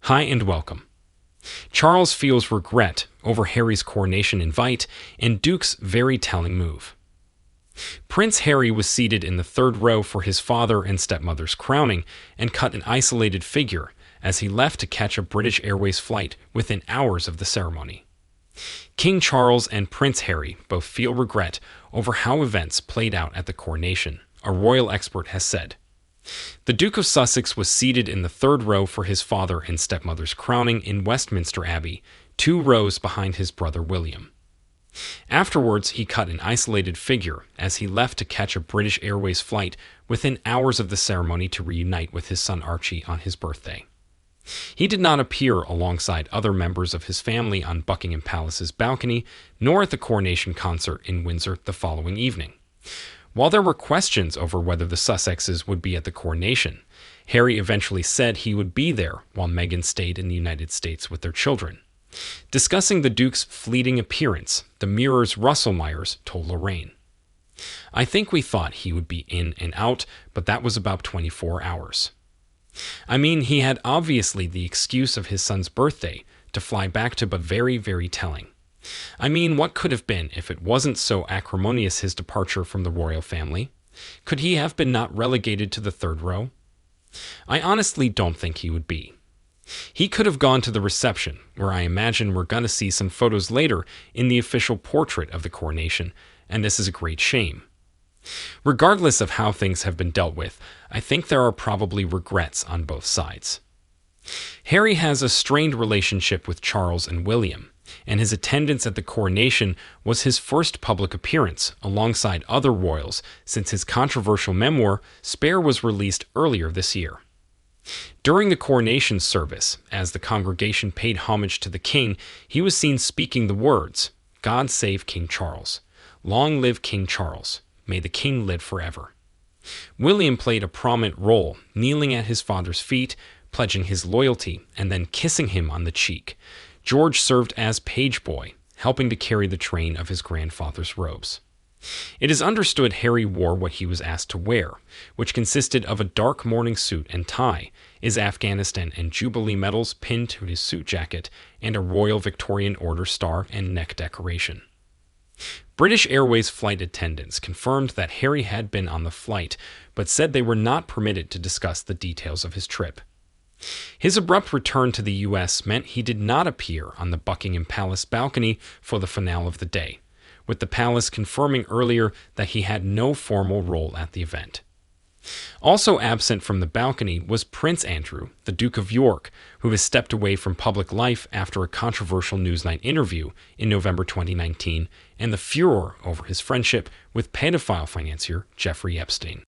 Hi and welcome. Charles feels regret over Harry's coronation invite and Duke's very telling move. Prince Harry was seated in the third row for his father and stepmother's crowning and cut an isolated figure as he left to catch a British Airways flight within hours of the ceremony. King Charles and Prince Harry both feel regret over how events played out at the coronation, a royal expert has said. The Duke of Sussex was seated in the third row for his father and stepmother's crowning in Westminster Abbey, 2 rows behind his brother William. Afterwards, he cut an isolated figure as he left to catch a British Airways flight within hours of the ceremony to reunite with his son Archie on his birthday. He did not appear alongside other members of his family on Buckingham Palace's balcony, nor at the coronation concert in Windsor the following evening. While there were questions over whether the Sussexes would be at the coronation, Harry eventually said he would be there while Meghan stayed in the United States with their children. Discussing the Duke's fleeting appearance, the Mirror's Russell Myers told Lorraine, "I think we thought he would be in and out, but that was about 24 hours. I mean, he had obviously the excuse of his son's birthday to fly back to, but very, very telling. I mean, what could have been if it wasn't so acrimonious, his departure from the royal family? Could he have been not relegated to the third row? I honestly don't think he would be. He could have gone to the reception, where I imagine we're going to see some photos later in the official portrait of the coronation, and this is a great shame. Regardless of how things have been dealt with, I think there are probably regrets on both sides." Harry has a strained relationship with Charles and William, and his attendance at the coronation was his first public appearance alongside other royals since his controversial memoir, Spare, was released earlier this year. During the coronation service, as the congregation paid homage to the king, he was seen speaking the words, "God save King Charles. Long live King Charles. May the king live forever." William played a prominent role, kneeling at his father's feet, pledging his loyalty, and then kissing him on the cheek. George served as page boy, helping to carry the train of his grandfather's robes. It is understood Harry wore what he was asked to wear, which consisted of a dark morning suit and tie, his Afghanistan and Jubilee medals pinned to his suit jacket, and a Royal Victorian Order star and neck decoration. British Airways flight attendants confirmed that Harry had been on the flight, but said they were not permitted to discuss the details of his trip. His abrupt return to the U.S. meant he did not appear on the Buckingham Palace balcony for the finale of the day, with the palace confirming earlier that he had no formal role at the event. Also absent from the balcony was Prince Andrew, the Duke of York, who has stepped away from public life after a controversial Newsnight interview in November 2019 and the furor over his friendship with pedophile financier Jeffrey Epstein.